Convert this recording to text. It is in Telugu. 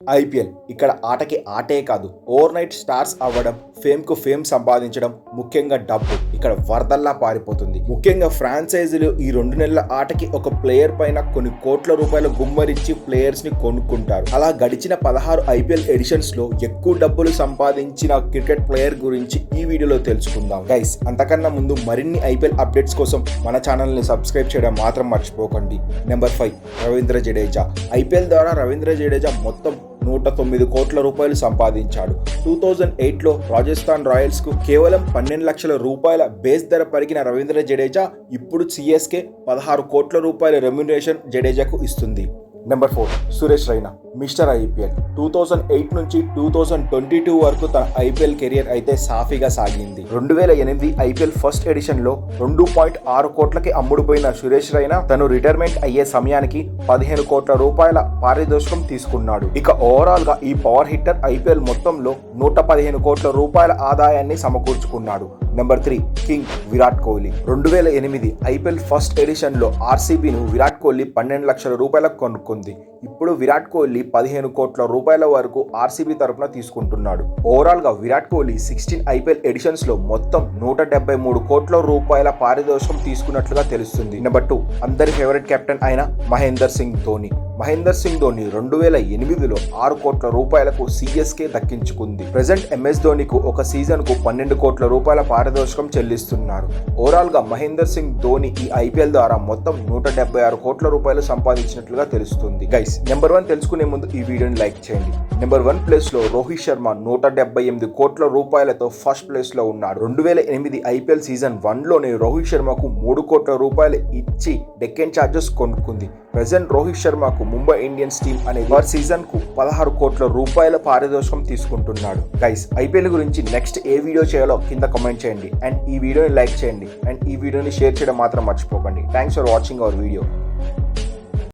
ఐపీఎల్ ఇక్కడ ఆటకి ఆటే కాదు, ఓవర్ నైట్ స్టార్స్ అవ్వడం, ఫేమ్కు ఫేమ్ సంపాదించడం, ముఖ్యంగా డబ్బు ఇక్కడ వరదల్లా పారిపోతుంది. ముఖ్యంగా ఫ్రాంచైజీలు ఈ 2 నెలల ఆటకి ఒక ప్లేయర్ పైన కొన్ని కోట్ల రూపాయలు గుమ్మరిచ్చి ప్లేయర్స్ ని కొనుక్కుంటారు. అలా గడిచిన 16 ఐపీఎల్ ఎడిషన్స్ లో ఎక్కువ డబ్బులు సంపాదించిన క్రికెట్ ప్లేయర్ గురించి ఈ వీడియోలో తెలుసుకుందాం. గైస్, అంతకన్నా ముందు మరిన్ని ఐపీఎల్ అప్డేట్స్ కోసం మన ఛానల్ ని సబ్స్క్రైబ్ చేయడం మాత్రం మర్చిపోకండి. నెంబర్ 5 రవీంద్ర జడేజా. ఐపీఎల్ ద్వారా రవీంద్ర జడేజా మొత్తం 109 కోట్ల రూపాయలు సంపాదించాడు. 2008లో రాజస్థాన్ రాయల్స్ కు కేవలం 12 లక్షల రూపాయల బేస్ ధర పలికిన రవీంద్ర జడేజా ఇప్పుడు సిఎస్కే 16 కోట్ల రూపాయల రెమ్యునరేషన్ జడేజాకు ఇస్తుంది. Number 4 Suresh Raina, mister IPL. 2008 నుంచి 2022 వరకు తన ఐపీఎల్ కెరియర్ అయితే సాఫీగా సాగింది. 2008 ఐపీఎల్ ఫస్ట్ ఎడిషన్ లో 2.6 కోట్లకి అమ్ముడుపోయిన సురేష్ రైనా తను రిటైర్మెంట్ అయ్యే సమయానికి 15 కోట్ల రూపాయల పారితోషికం తీసుకున్నాడు. ఇక ఓవరాల్ గా ఈ పవర్ హిట్టర్ ఐపీఎల్ మొత్తంలో 115 కోట్ల రూపాయల ఆదాయాన్ని సమకూర్చుకున్నాడు. Number 3 king Virat Kohli. 2008 IPL first edition లో ఆర్సీబీను విరాట్ కోహ్లీ 12 లక్షల రూపాయలకు కొనుక్కుంది. ఇప్పుడు విరాట్ కోహ్లీ 15 కోట్ల రూపాయల వరకు ఆర్సీబీ తరపున తీసుకుంటున్నాడు. ఓవరాల్ గా విరాట్ కోహ్లీ 16 ఐపీఎల్ ఎడిషన్స్ లో మొత్తం 173 కోట్ల రూపాయల పారితోషికం తీసుకున్నట్లుగా తెలుస్తుంది. నెంబర్ 2 అందరి ఫేవరెట్ కెప్టెన్ అయిన మహేందర్ సింగ్ ధోని. మహేందర్ సింగ్ ధోని 2008లో 6 కోట్ల రూపాయలకు సిఎస్కే దక్కించుకుంది. ప్రెజెంట్ ఎంఎస్ ధోనికు ఒక సీజన్ కు 12 కోట్ల రూపాయల పారితోషికం చెల్లిస్తున్నారు. ఓవరాల్ గా మహేందర్ సింగ్ ధోని ఈ ఐపీఎల్ ద్వారా మొత్తం 176 కోట్ల రూపాయలు సంపాదించినట్లుగా తెలుస్తుంది. గైస్, నెంబర్ 1 తెలుసుకునే ముందు ఈ వీడియోని లైక్ చేయండి. నెంబర్ 1 ప్లేస్ లో రోహిత్ శర్మ 178 కోట్ల రూపాయలతో ఫస్ట్ ప్లేస్ లో ఉన్నాడు. 2008 ఐపీఎల్ సీజన్ 1లోనే రోహిత్ శర్మకు 3 కోట్ల రూపాయలు ఇచ్చి డెక్కన్ చార్జర్స్ కొనుక్కుంది. ప్రెజెంట్ రోహిత్ శర్మకు ముంబై ఇండియన్స్ టీమ్ అనే పర్ సీజన్ కు 16 కోట్ల రూపాయల పారితోషికం తీసుకుంటున్నాడు. గైస్, ఐపీఎల్ గురించి నెక్స్ట్ ఏ వీడియో చేయాలో కింద కామెంట్ చేయండి అండ్ ఈ వీడియోని లైక్ చేయండి అండ్ ఈ వీడియోని షేర్ చేయడం మాత్రం మర్చిపోకండి. Thanks for watching our video.